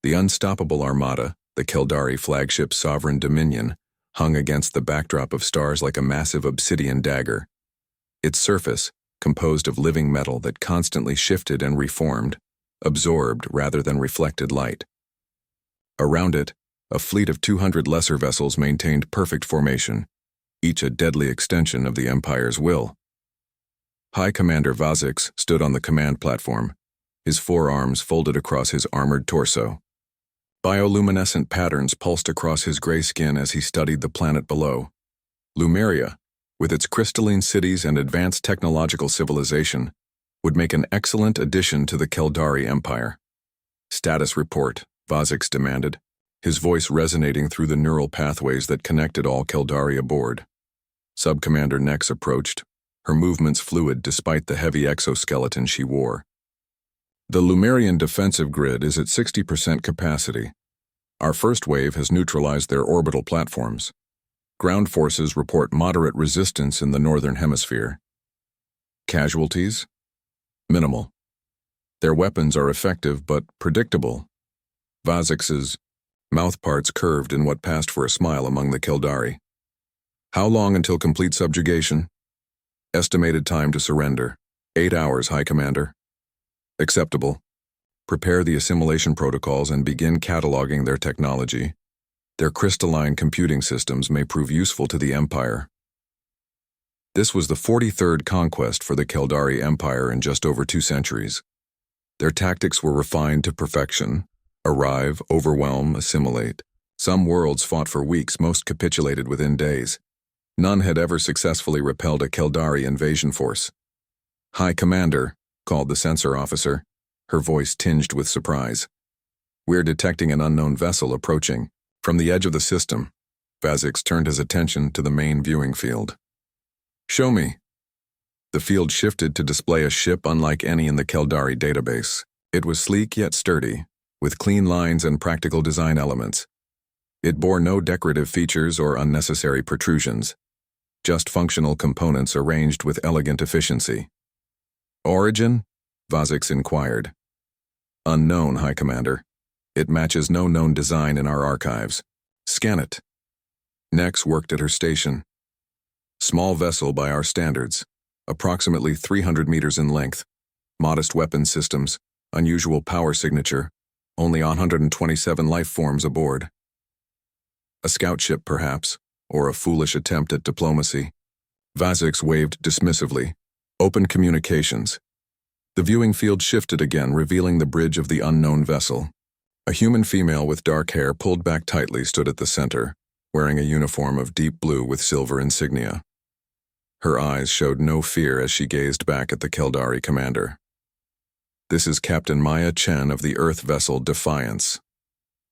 The unstoppable armada, the Keldari flagship sovereign dominion, hung against the backdrop of stars like a massive obsidian dagger. Its surface, composed of living metal that constantly shifted and reformed, absorbed rather than reflected light. Around it, a fleet of 200 lesser vessels maintained perfect formation, each a deadly extension of the Empire's will. High Commander Vazix stood on the command platform, his forearms folded across his armored torso. Bioluminescent patterns pulsed across his gray skin as he studied the planet below. Lumeria, with its crystalline cities and advanced technological civilization, would make an excellent addition to the Keldari Empire. Status report, Vazix demanded, his voice resonating through the neural pathways that connected all Keldari aboard. Subcommander Nex approached, her movements fluid despite the heavy exoskeleton she wore. The Lumerian defensive grid is at 60% capacity. Our first wave has neutralized their orbital platforms. Ground forces report moderate resistance in the northern hemisphere. Casualties? Minimal. Their weapons are effective but predictable. Vazix's mouthparts curved in what passed for a smile among the Keldari. How long until complete subjugation? Estimated time to surrender. 8 hours, High Commander. Acceptable. Prepare the assimilation protocols and begin cataloging their technology. Their crystalline computing systems may prove useful to the Empire. This was the 43rd conquest for the Keldari Empire in just over 2 centuries. Their tactics were refined to perfection. Arrive, overwhelm, assimilate. Some worlds fought for weeks, most capitulated within days. None had ever successfully repelled a Keldari invasion force. High Commander, called the sensor officer, her voice tinged with surprise. We're detecting an unknown vessel approaching. From the edge of the system, Vazix turned his attention to the main viewing field. Show me. The field shifted to display a ship unlike any in the Keldari database. It was sleek yet sturdy, with clean lines and practical design elements. It bore no decorative features or unnecessary protrusions, just functional components arranged with elegant efficiency. Origin? Vazix inquired. Unknown, High Commander. It matches no known design in our archives. Scan it. Nex worked at her station. Small vessel by our standards, approximately 300 meters in length. Modest weapon systems, unusual power signature, only 127 life forms aboard. A scout ship, perhaps, or a foolish attempt at diplomacy. Vazix waved dismissively. Open communications. The viewing field shifted again, revealing the bridge of the unknown vessel. A human female with dark hair pulled back tightly stood at the center, wearing a uniform of deep blue with silver insignia. Her eyes showed no fear as she gazed back at the Keldari commander. This is Captain Maya Chen of the Earth vessel Defiance.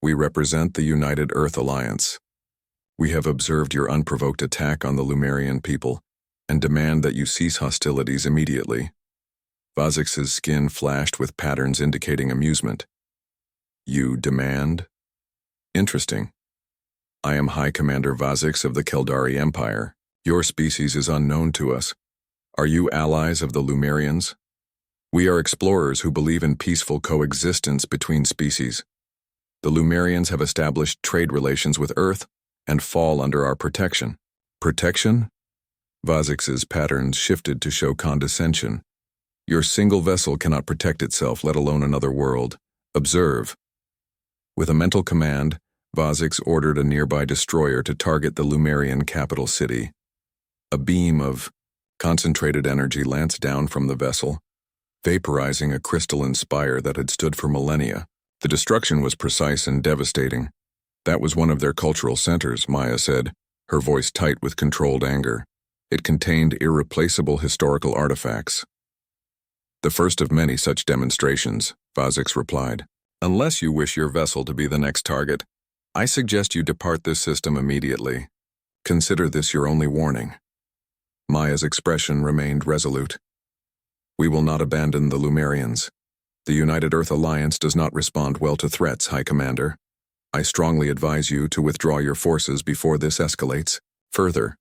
We represent the United Earth Alliance. We have observed your unprovoked attack on the Lumerian people and demand that you cease hostilities immediately. Vazix's skin flashed with patterns indicating amusement. You demand? Interesting. I am High Commander Vazix of the Keldari Empire. Your species is unknown to us. Are you allies of the Lumerians? We are explorers who believe in peaceful coexistence between species. The Lumerians have established trade relations with Earth and fall under our protection. Protection? Vazix's patterns shifted to show condescension. Your single vessel cannot protect itself, let alone another world. Observe. With a mental command, Vazix ordered a nearby destroyer to target the Lumerian capital city. A beam of concentrated energy lanced down from the vessel, vaporizing a crystalline spire that had stood for millennia. The destruction was precise and devastating. That was one of their cultural centers, Maya said, her voice tight with controlled anger. It contained irreplaceable historical artifacts. The first of many such demonstrations, Vazix replied. Unless you wish your vessel to be the next target, I suggest you depart this system immediately. Consider this your only warning. Maya's expression remained resolute. We will not abandon the Lumerians. The United Earth Alliance does not respond well to threats, High Commander. I strongly advise you to withdraw your forces before this escalates further.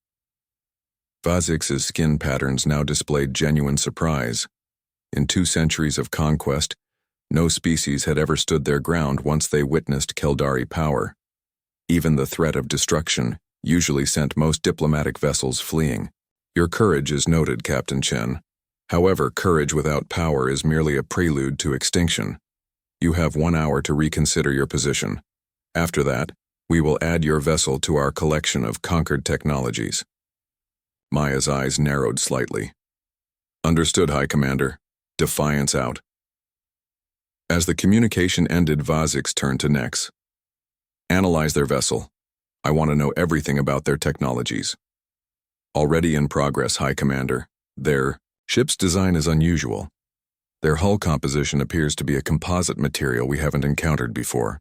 Vazix's skin patterns now displayed genuine surprise. In 2 centuries of conquest, No species had ever stood their ground once they witnessed Keldari power. Even the threat of destruction usually sent most diplomatic vessels fleeing. Your courage is noted, Captain Chen. However, courage without power is merely a prelude to extinction. You have 1 hour to reconsider your position. After that, we will add your vessel to our collection of conquered technologies. Maya's eyes narrowed slightly. Understood, High Commander. Defiance out. As the communication ended, Vazix turned to Nex. Analyze their vessel. I want to know everything about their technologies. Already in progress, High Commander. Their ship's design is unusual. Their hull composition appears to be a composite material we haven't encountered before.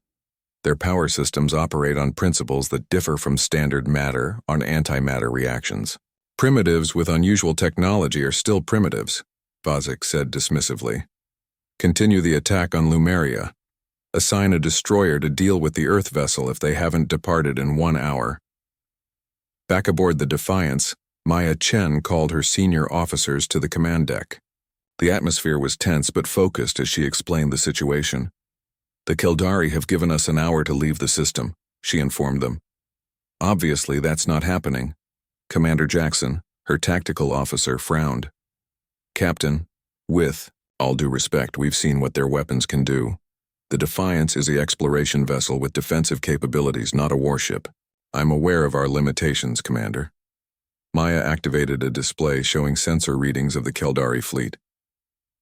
Their power systems operate on principles that differ from standard matter on antimatter reactions. Primitives with unusual technology are still primitives, Vazix said dismissively. Continue the attack on Lumeria. Assign a destroyer to deal with the Earth vessel if they haven't departed in 1 hour. Back aboard the Defiance, Maya Chen called her senior officers to the command deck. The atmosphere was tense but focused as she explained the situation. The Keldari have given us an hour to leave the system, she informed them. Obviously, that's not happening. Commander Jackson, her tactical officer, frowned. Captain, with all due respect, we've seen what their weapons can do. The Defiance is the exploration vessel with defensive capabilities, not a warship. I'm aware of our limitations, Commander. Maya activated a display showing sensor readings of the Keldari fleet.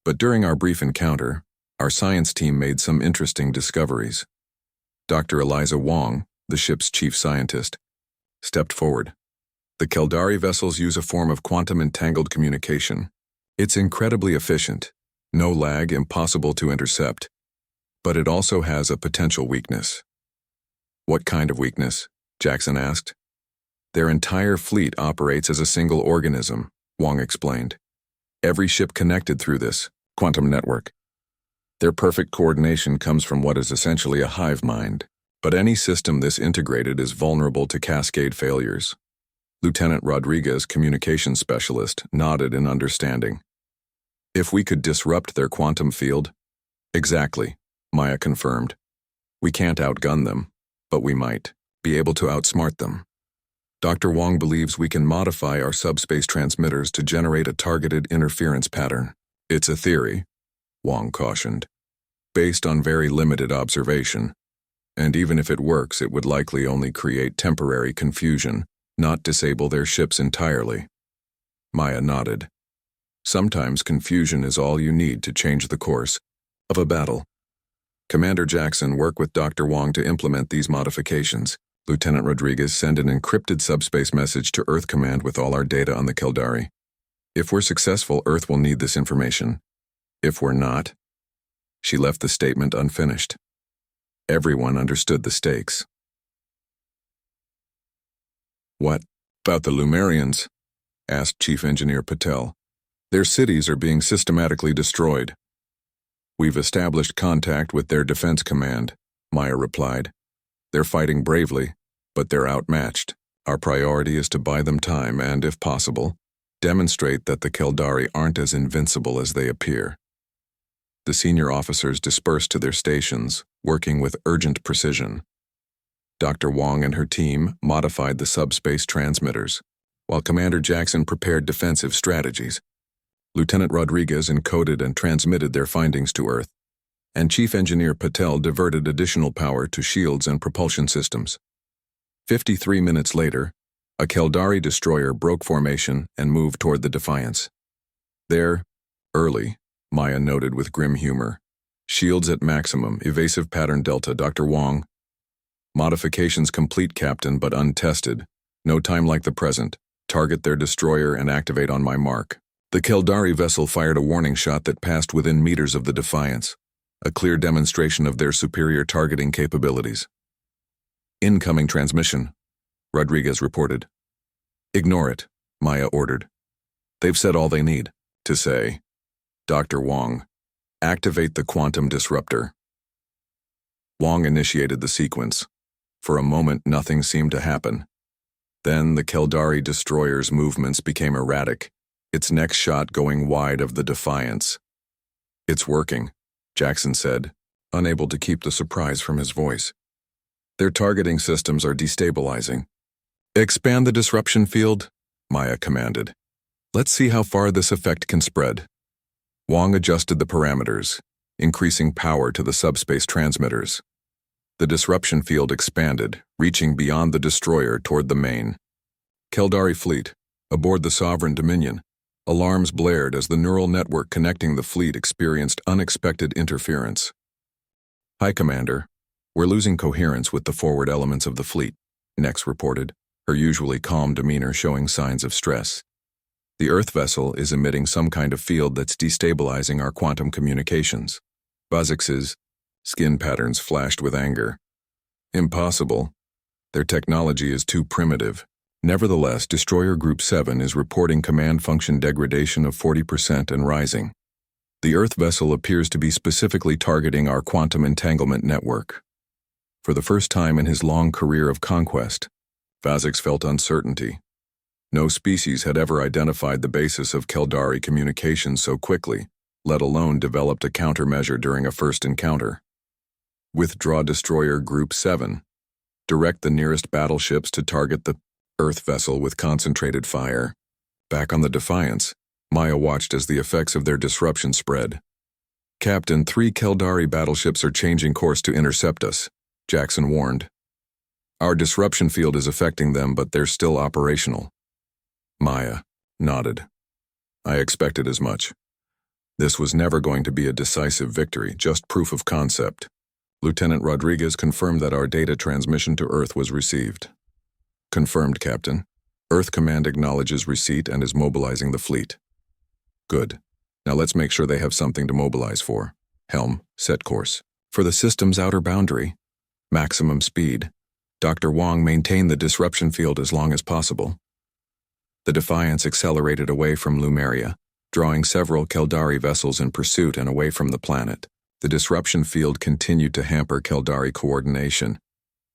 But during our brief encounter, our science team made some interesting discoveries. Dr. Eliza Wong, the ship's chief scientist, stepped forward. The Keldari vessels use a form of quantum-entangled communication. It's incredibly efficient, no lag, impossible to intercept. But it also has a potential weakness. What kind of weakness? Jackson asked. Their entire fleet operates as a single organism, Wong explained. Every ship connected through this quantum network. Their perfect coordination comes from what is essentially a hive mind, but any system this integrated is vulnerable to cascade failures. Lieutenant Rodriguez, communications specialist, nodded in understanding. If we could disrupt their quantum field? Exactly, Maya confirmed. We can't outgun them, but we might be able to outsmart them. Dr. Wong believes we can modify our subspace transmitters to generate a targeted interference pattern. It's a theory, Wong cautioned, based on very limited observation. And even if it works, it would likely only create temporary confusion, not disable their ships entirely. Maya nodded. Sometimes confusion is all you need to change the course of a battle. Commander Jackson, work with Dr. Wong to implement these modifications. Lieutenant Rodriguez, send an encrypted subspace message to Earth Command with all our data on the Keldari. If we're successful, Earth will need this information. If we're not, she left the statement unfinished. Everyone understood the stakes. What about the Lumerians? Asked Chief Engineer Patel. Their cities are being systematically destroyed. We've established contact with their defense command, Maya replied. They're fighting bravely, but they're outmatched. Our priority is to buy them time and, if possible, demonstrate that the Keldari aren't as invincible as they appear. The senior officers dispersed to their stations, working with urgent precision. Dr. Wong and her team modified the subspace transmitters, while Commander Jackson prepared defensive strategies. Lieutenant Rodriguez encoded and transmitted their findings to Earth, and Chief Engineer Patel diverted additional power to shields and propulsion systems. 53 minutes later, a Keldari destroyer broke formation and moved toward the Defiance. There, early, Maya noted with grim humor. Shields at maximum, evasive pattern delta, Dr. Wong. Modifications complete, Captain, but untested. No time like the present. Target their destroyer and activate on my mark. The Keldari vessel fired a warning shot that passed within meters of the Defiance, a clear demonstration of their superior targeting capabilities. Incoming transmission, Rodriguez reported. Ignore it, Maya ordered. They've said all they need to say. Dr. Wong, activate the quantum disruptor. Wong initiated the sequence. For a moment, nothing seemed to happen. Then the Keldari destroyer's movements became erratic, its next shot going wide of the Defiance. It's working, Jackson said, unable to keep the surprise from his voice. Their targeting systems are destabilizing. Expand the disruption field, Maya commanded. Let's see how far this effect can spread. Wang adjusted the parameters, increasing power to the subspace transmitters. The disruption field expanded, reaching beyond the destroyer toward the main. Keldari fleet, aboard the Sovereign Dominion, alarms blared as the neural network connecting the fleet experienced unexpected interference. Hi, Commander. We're losing coherence with the forward elements of the fleet, Nex reported, her usually calm demeanor showing signs of stress. The Earth vessel is emitting some kind of field that's destabilizing our quantum communications. Vazix's skin patterns flashed with anger. Impossible. Their technology is too primitive. Nevertheless, Destroyer Group 7 is reporting command function degradation of 40% and rising. The Earth vessel appears to be specifically targeting our quantum entanglement network. For the first time in his long career of conquest, Vazix felt uncertainty. No species had ever identified the basis of Keldari communication so quickly, let alone developed a countermeasure during a first encounter. Withdraw Destroyer Group 7. Direct the nearest battleships to target the Earth vessel with concentrated fire. Back on the Defiance, Maya watched as the effects of their disruption spread. Captain, 3 Keldari battleships are changing course to intercept us, Jackson warned. Our disruption field is affecting them, but they're still operational. Maya nodded. I expected as much. This was never going to be a decisive victory, just proof of concept. Lieutenant Rodriguez confirmed that our data transmission to Earth was received. Confirmed, Captain. Earth Command acknowledges receipt and is mobilizing the fleet. Good. Now let's make sure they have something to mobilize for. Helm, set course. For the system's outer boundary. Maximum speed. Dr. Wang maintained the disruption field as long as possible. The Defiance accelerated away from Lumeria, drawing several Keldari vessels in pursuit and away from the planet. The disruption field continued to hamper Keldari coordination,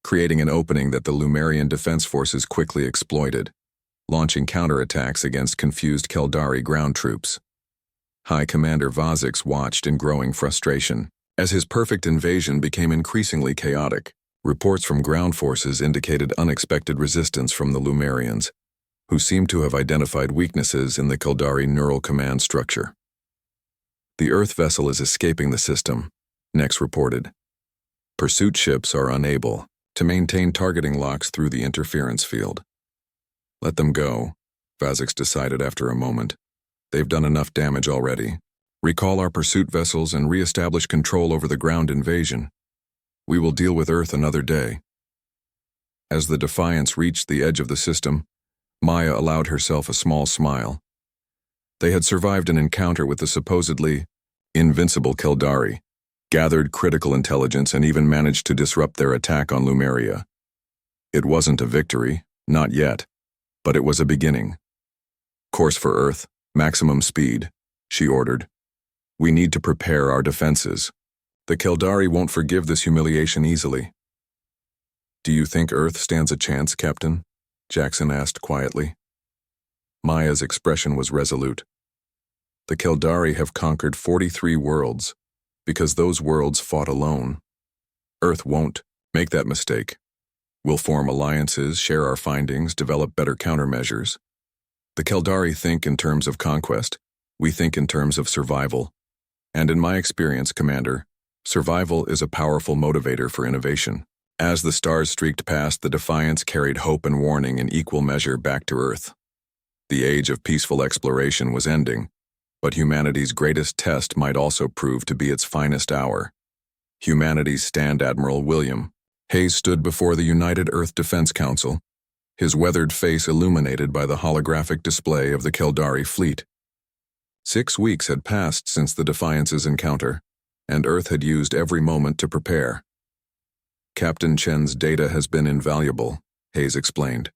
creating an opening that the Lumerian defense forces quickly exploited, launching counterattacks against confused Keldari ground troops. High Commander Vazix watched in growing frustration. As his perfect invasion became increasingly chaotic, reports from ground forces indicated unexpected resistance from the Lumerians, who seemed to have identified weaknesses in the Keldari neural command structure. The Earth vessel is escaping the system, Nex reported. Pursuit ships are unable to maintain targeting locks through the interference field. Let them go, Vazix decided after a moment. They've done enough damage already. Recall our pursuit vessels and re-establish control over the ground invasion. We will deal with Earth another day. As the Defiance reached the edge of the system, Maya allowed herself a small smile. They had survived an encounter with the supposedly invincible Keldari, gathered critical intelligence, and even managed to disrupt their attack on Lumeria. It wasn't a victory, not yet, but it was a beginning. Course for Earth, maximum speed, she ordered. We need to prepare our defenses. The Keldari won't forgive this humiliation easily. Do you think Earth stands a chance, Captain? Jackson asked quietly. Maya's expression was resolute. The Keldari have conquered 43 worlds, because those worlds fought alone. Earth won't make that mistake. We'll form alliances, share our findings, develop better countermeasures. The Keldari think in terms of conquest. We think in terms of survival. And in my experience, Commander, survival is a powerful motivator for innovation. As the stars streaked past, the Defiance carried hope and warning in equal measure back to Earth. The age of peaceful exploration was ending, but humanity's greatest test might also prove to be its finest hour. Humanity's Stand Admiral William Hayes stood before the United Earth Defense Council, his weathered face illuminated by the holographic display of the Keldari fleet. 6 weeks had passed since the Defiance's encounter, and Earth had used every moment to prepare. Captain Chen's data has been invaluable, Hayes explained.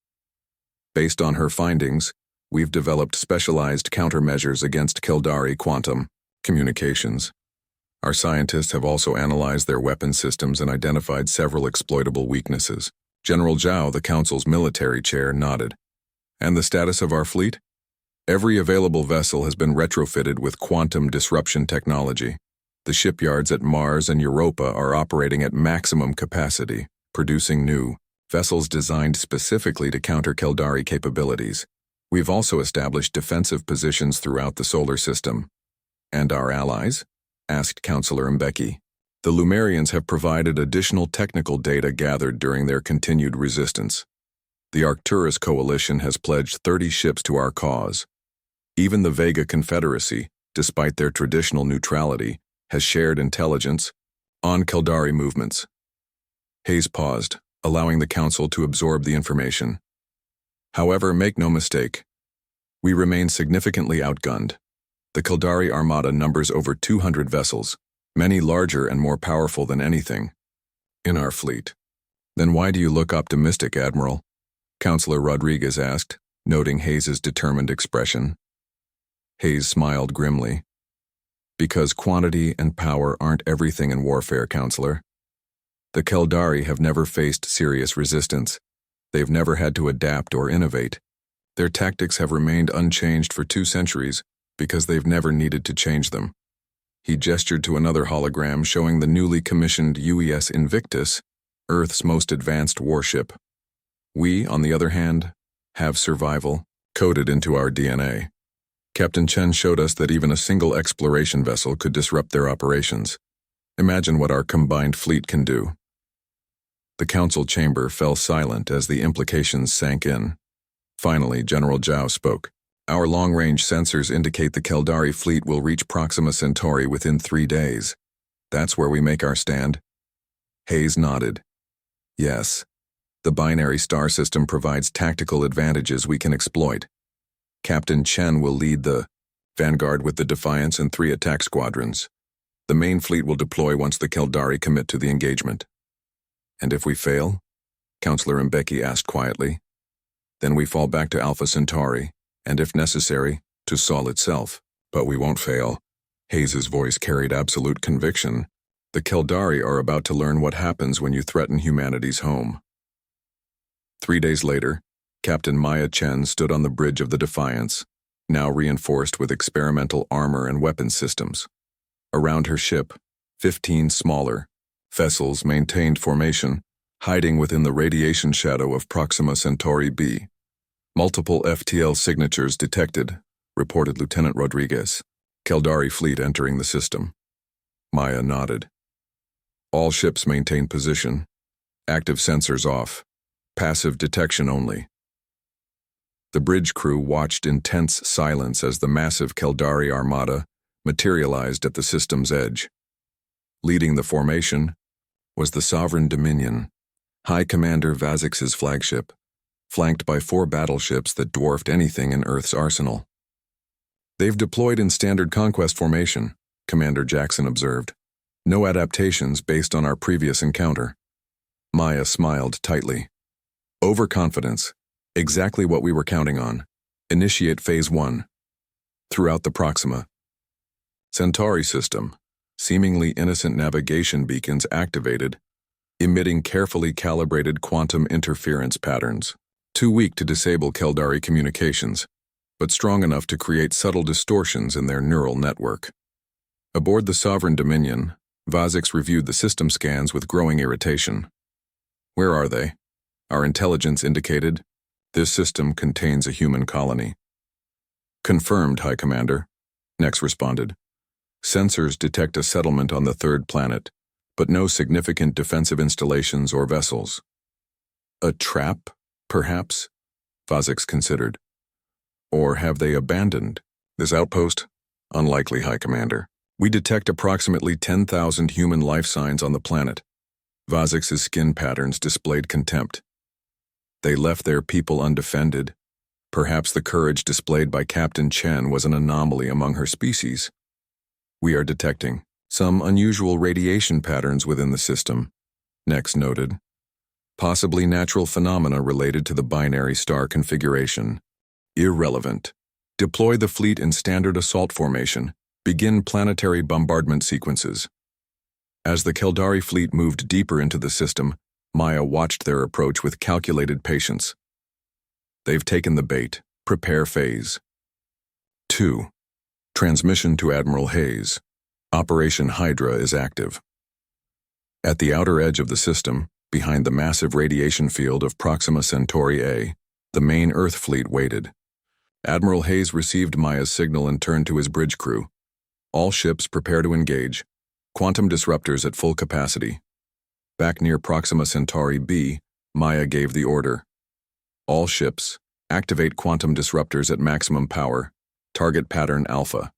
Based on her findings, we've developed specialized countermeasures against Keldari quantum communications. Our scientists have also analyzed their weapon systems and identified several exploitable weaknesses. General Zhao, the Council's military chair, nodded. And the status of our fleet? Every available vessel has been retrofitted with quantum disruption technology. The shipyards at Mars and Europa are operating at maximum capacity, producing new vessels designed specifically to counter Keldari capabilities. We've also established defensive positions throughout the solar system. And our allies? Asked Counselor Mbeki. The Lumerians have provided additional technical data gathered during their continued resistance. The Arcturus Coalition has pledged 30 ships to our cause. Even the Vega Confederacy, despite their traditional neutrality, has shared intelligence on Keldari movements. Hayes paused, allowing the Council to absorb the information. However, make no mistake, we remain significantly outgunned. The Keldari Armada numbers over 200 vessels, many larger and more powerful than anything in our fleet. Then why do you look optimistic, Admiral? Counselor Rodriguez asked, noting Hayes's determined expression. Hayes smiled grimly. Because quantity and power aren't everything in warfare, Counselor. The Keldari have never faced serious resistance. They've never had to adapt or innovate. Their tactics have remained unchanged for 2 centuries because they've never needed to change them. He gestured to another hologram showing the newly commissioned UES Invictus, Earth's most advanced warship. We, on the other hand, have survival coded into our DNA. Captain Chen showed us that even a single exploration vessel could disrupt their operations. Imagine what our combined fleet can do. The council chamber fell silent as the implications sank in. Finally, General Zhao spoke. Our long-range sensors indicate the Keldari fleet will reach Proxima Centauri within 3 days. That's where we make our stand. Hayes nodded. Yes. The binary star system provides tactical advantages we can exploit. Captain Chen will lead the Vanguard with the Defiance and 3 attack squadrons. The main fleet will deploy once the Keldari commit to the engagement. And if we fail? Counselor Mbeki asked quietly. Then we fall back to Alpha Centauri, and if necessary, to Sol itself. But we won't fail. Hayes's voice carried absolute conviction. The Keldari are about to learn what happens when you threaten humanity's home. 3 days later, Captain Maya Chen stood on the bridge of the Defiance, now reinforced with experimental armor and weapons systems. Around her ship, 15 smaller vessels maintained formation, hiding within the radiation shadow of Proxima Centauri b. Multiple FTL signatures detected, reported Lieutenant Rodriguez. Keldari fleet entering the system. Maya nodded. All ships maintain position. Active sensors off. Passive detection only. The bridge crew watched in tense silence as the massive Keldari armada materialized at the system's edge. Leading the formation was the Sovereign Dominion, High Commander Vazix's flagship, flanked by 4 battleships that dwarfed anything in Earth's arsenal. They've deployed in standard conquest formation, Commander Jackson observed. No adaptations based on our previous encounter. Maya smiled tightly. Overconfidence. Exactly what we were counting on. Initiate Phase 1. Throughout the Proxima Centauri system, seemingly innocent navigation beacons activated, emitting carefully calibrated quantum interference patterns. Too weak to disable Keldari communications, but strong enough to create subtle distortions in their neural network. Aboard the Sovereign Dominion, Vazix reviewed the system scans with growing irritation. Where are they? Our intelligence indicated, this system contains a human colony. Confirmed, High Commander. Nex responded. Sensors detect a settlement on the 3rd planet, but no significant defensive installations or vessels. A trap, perhaps? Vazix considered. Or have they abandoned this outpost? Unlikely, High Commander. We detect approximately 10,000 human life signs on the planet. Vazix's skin patterns displayed contempt. They left their people undefended. Perhaps the courage displayed by Captain Chen was an anomaly among her species. We are detecting some unusual radiation patterns within the system, Nex noted. Possibly natural phenomena related to the binary star configuration. Irrelevant. Deploy the fleet in standard assault formation. Begin planetary bombardment sequences. As the Keldari fleet moved deeper into the system, Maya watched their approach with calculated patience. They've taken the bait. Prepare Phase 2. Transmission to Admiral Hayes. Operation Hydra is active. At the outer edge of the system, behind the massive radiation field of Proxima Centauri A, the main Earth fleet waited. Admiral Hayes received Maya's signal and turned to his bridge crew. All ships prepare to engage. Quantum disruptors at full capacity. Back near Proxima Centauri B, Maya gave the order. All ships, activate quantum disruptors at maximum power. Target pattern Alpha.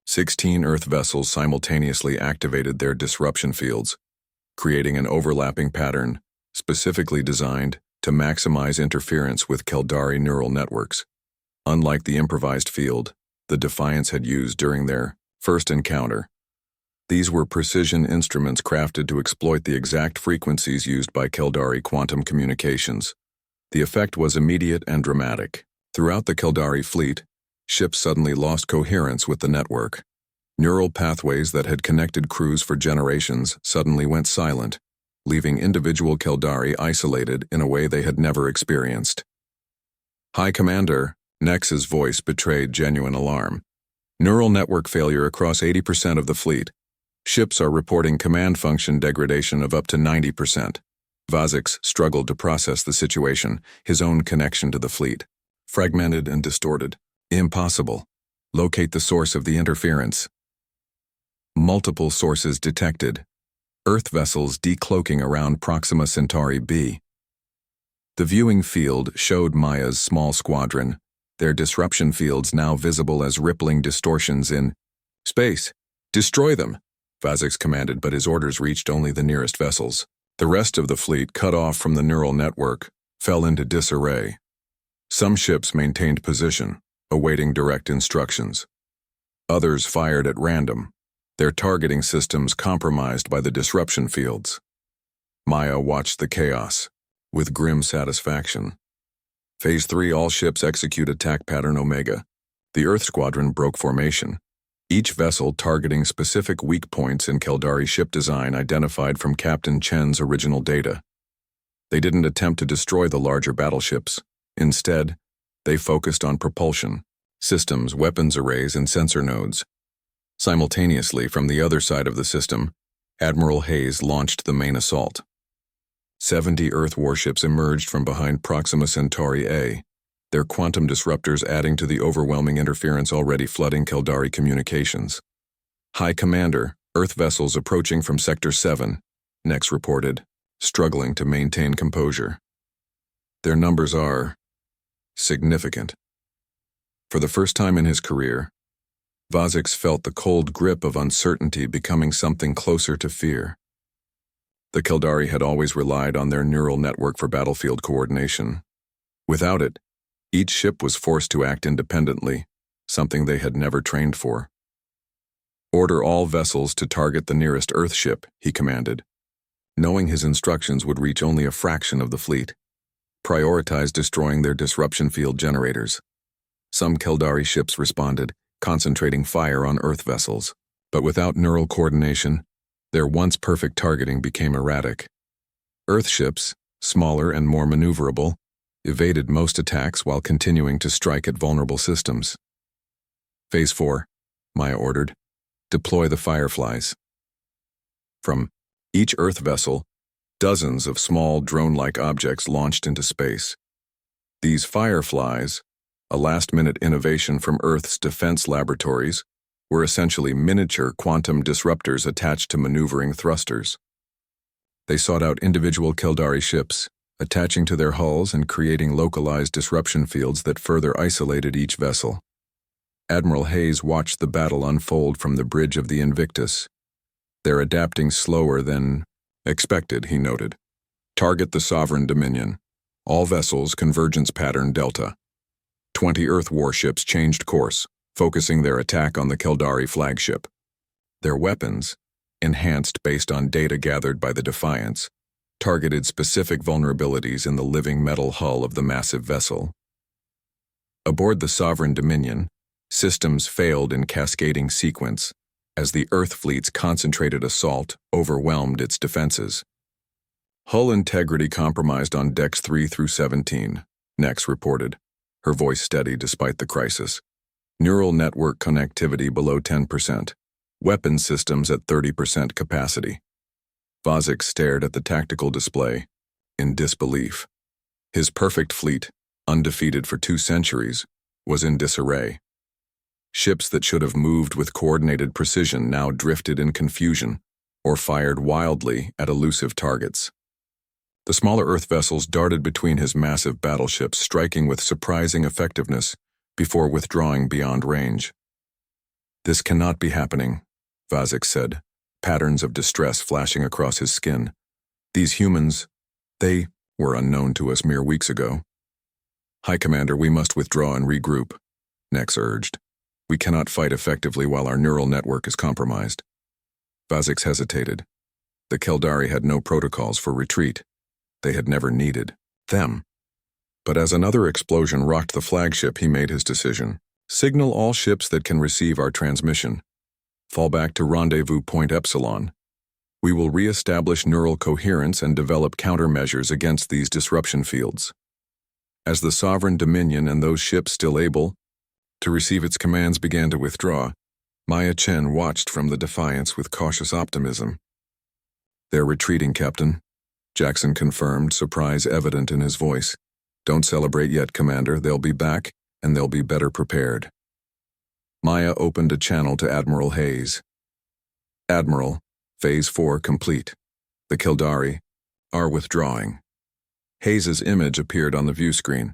16 Earth vessels simultaneously activated their disruption fields, creating an overlapping pattern specifically designed to maximize interference with Caldari neural networks. Unlike the improvised field the Defiance had used during their first encounter, these were precision instruments crafted to exploit the exact frequencies used by Caldari quantum communications. The effect was immediate and dramatic. Throughout the Caldari fleet, ships suddenly lost coherence with the network. Neural pathways that had connected crews for generations suddenly went silent, leaving individual Caldari isolated in a way they had never experienced. High Commander, Nex's voice betrayed genuine alarm. Neural network failure across 80% of the fleet. Ships are reporting command function degradation of up to 90%. Vazix struggled to process the situation, his own connection to the fleet. Fragmented and distorted. Impossible. Locate the source of the interference. Multiple sources detected. Earth vessels decloaking around Proxima Centauri B. The viewing field showed Maya's small squadron, their disruption fields now visible as rippling distortions in space. Destroy them, Vazix commanded, but his orders reached only the nearest vessels. The rest of the fleet, cut off from the neural network, fell into disarray. Some ships maintained position, awaiting direct instructions. Others fired at random, their targeting systems compromised by the disruption fields. Maya watched the chaos with grim satisfaction. Phase 3, all ships execute attack pattern Omega. The Earth Squadron broke formation, each vessel targeting specific weak points in Caldari ship design identified from Captain Chen's original data. They didn't attempt to destroy the larger battleships. Instead, they focused on propulsion, systems, weapons arrays, and sensor nodes. Simultaneously, from the other side of the system, Admiral Hayes launched the main assault. 70 Earth warships emerged from behind Proxima Centauri A, their quantum disruptors adding to the overwhelming interference already flooding Caldari communications. High Commander, Earth vessels approaching from Sector 7, Nex reported, struggling to maintain composure. Their numbers are significant. For the first time in his career, Vazix felt the cold grip of uncertainty becoming something closer to fear. The Caldari had always relied on their neural network for battlefield coordination. Without it, each ship was forced to act independently, something they had never trained for. Order all vessels to target the nearest Earth ship, he commanded. Knowing his instructions would reach only a fraction of the fleet. Prioritize destroying their disruption field generators. Some Caldari ships responded, concentrating fire on Earth vessels. But without neural coordination, their once perfect targeting became erratic. Earth ships, smaller and more maneuverable, evaded most attacks while continuing to strike at vulnerable systems. Phase 4, Maya ordered. Deploy the Fireflies. From each Earth vessel, dozens of small drone-like objects launched into space. These Fireflies, a last-minute innovation from Earth's defense laboratories, were essentially miniature quantum disruptors attached to maneuvering thrusters. They sought out individual Caldari ships, attaching to their hulls and creating localized disruption fields that further isolated each vessel. Admiral Hayes watched the battle unfold from the bridge of the Invictus. They're adapting slower than expected, he noted. Target the Sovereign Dominion. All vessels, convergence pattern Delta. 20 Earth warships changed course, focusing their attack on the Caldari flagship. Their weapons, enhanced based on data gathered by the Defiance, targeted specific vulnerabilities in the living metal hull of the massive vessel. Aboard the Sovereign Dominion, systems failed in cascading sequence as the Earth fleet's concentrated assault overwhelmed its defenses. Hull integrity compromised on decks 3 through 17, Nex reported, her voice steady despite the crisis. Neural network connectivity below 10%. Weapon systems at 30% capacity. Vazik stared at the tactical display, in disbelief. His perfect fleet, undefeated for 2 centuries, was in disarray. Ships that should have moved with coordinated precision now drifted in confusion, or fired wildly at elusive targets. The smaller Earth vessels darted between his massive battleships, striking with surprising effectiveness before withdrawing beyond range. "This cannot be happening," Vazik said, patterns of distress flashing across his skin. "These humans, they were unknown to us mere weeks ago." "High Commander, we must withdraw and regroup," Nex urged. "We cannot fight effectively while our neural network is compromised." Vazik hesitated. The Keldari had no protocols for retreat. They had never needed them. But as another explosion rocked the flagship, he made his decision. "Signal all ships that can receive our transmission. Fall back to rendezvous point Epsilon. We will re-establish neural coherence and develop countermeasures against these disruption fields." As the Sovereign Dominion and those ships still able to receive its commands began to withdraw, Maya Chen watched from the Defiance with cautious optimism. "They're retreating, Captain," Jackson confirmed, surprise evident in his voice. "Don't celebrate yet, Commander. They'll be back, and they'll be better prepared." Maya opened a channel to Admiral Hayes. "Admiral, Phase 4 complete. The Keldari are withdrawing." Hayes's image appeared on the view screen.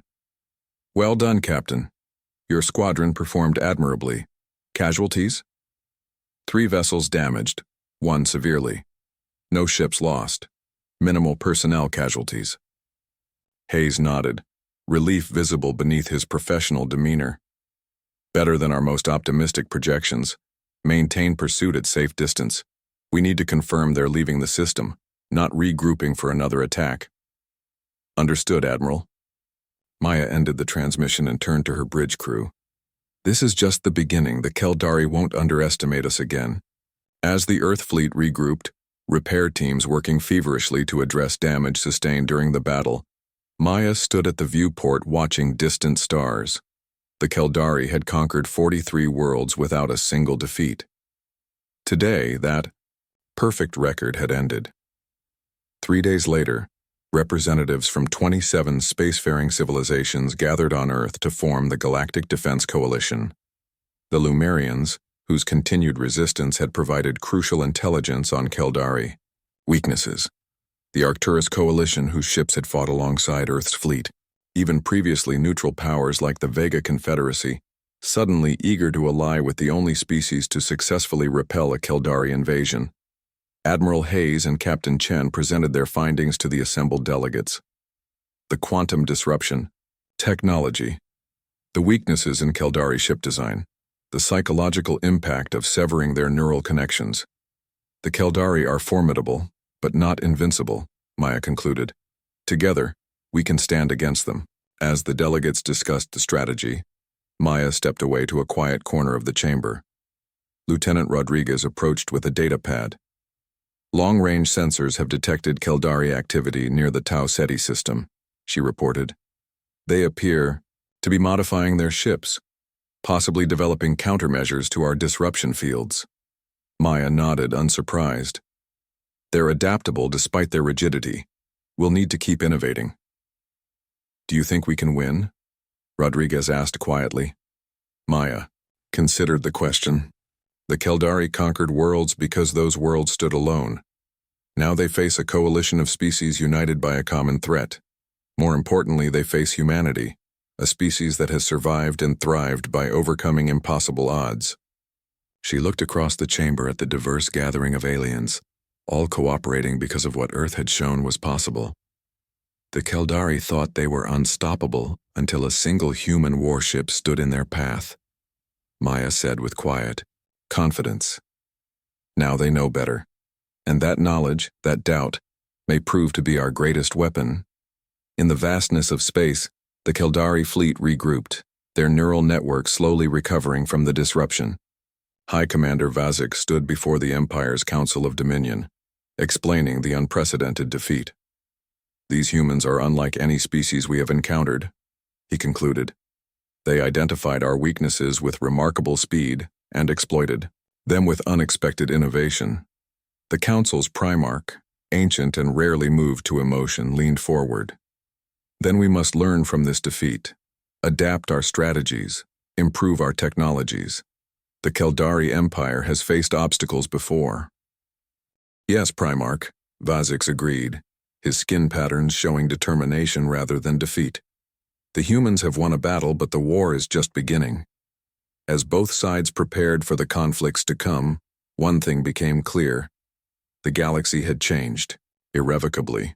"Well done, Captain. Your squadron performed admirably. Casualties?" 3 vessels damaged, 1 severely. No ships lost. Minimal personnel casualties." Hayes nodded, relief visible beneath his professional demeanor. "Better than our most optimistic projections. Maintain pursuit at safe distance. We need to confirm they're leaving the system, not regrouping for another attack." "Understood, Admiral." Maya ended the transmission and turned to her bridge crew. "This is just the beginning. The Keldari won't underestimate us again." As the Earth fleet regrouped, repair teams working feverishly to address damage sustained during the battle, Maya stood at the viewport watching distant stars. The Keldari had conquered 43 worlds without a single defeat. Today, that perfect record had ended. 3 days later, representatives from 27 spacefaring civilizations gathered on Earth to form the Galactic Defense Coalition. The Lumerians, whose continued resistance had provided crucial intelligence on Keldari weaknesses. The Arcturus Coalition, whose ships had fought alongside Earth's fleet. Even previously neutral powers like the Vega Confederacy, suddenly eager to ally with the only species to successfully repel a Keldari invasion. Admiral Hayes and Captain Chen presented their findings to the assembled delegates. The quantum disruption, technology, the weaknesses in Keldari ship design, the psychological impact of severing their neural connections. The Keldari are formidable, but not invincible, Maya concluded. Together, we can stand against them. As the delegates discussed the strategy, Maya stepped away to a quiet corner of the chamber. Lieutenant Rodriguez approached with a data pad. "Long-range sensors have detected Keldari activity near the Tau Ceti system," she reported. "They appear to be modifying their ships, possibly developing countermeasures to our disruption fields." Maya nodded, unsurprised. "They're adaptable despite their rigidity. We'll need to keep innovating." "Do you think we can win?" Rodriguez asked quietly. Maya considered the question. The Keldari conquered worlds because those worlds stood alone. Now they face a coalition of species united by a common threat. More importantly, they face humanity, a species that has survived and thrived by overcoming impossible odds. She looked across the chamber at the diverse gathering of aliens, all cooperating because of what Earth had shown was possible. The Keldari thought they were unstoppable until a single human warship stood in their path, Maya said with quiet confidence. Now they know better, and that knowledge, that doubt, may prove to be our greatest weapon. In the vastness of space, the Keldari fleet regrouped, their neural network slowly recovering from the disruption. High Commander Vazik stood before the Empire's Council of Dominion, explaining the unprecedented defeat. "These humans are unlike any species we have encountered," he concluded. "They identified our weaknesses with remarkable speed and exploited them with unexpected innovation. The Council's Primarch, ancient and rarely moved to emotion, leaned forward. Then we must learn from this defeat, adapt our strategies, improve our technologies. The Keldari Empire has faced obstacles before. Yes, Primarch, Vazix agreed, his skin patterns showing determination rather than defeat. The humans have won a battle, but the war is just beginning. As both sides prepared for the conflicts to come, one thing became clear. The galaxy had changed, irrevocably.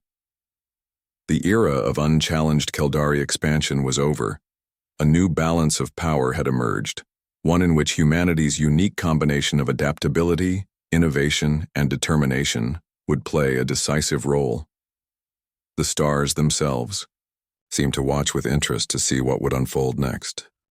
The era of unchallenged Keldari expansion was over. A new balance of power had emerged, one in which humanity's unique combination of adaptability, innovation, and determination would play a decisive role. The stars themselves seemed to watch with interest to see what would unfold next.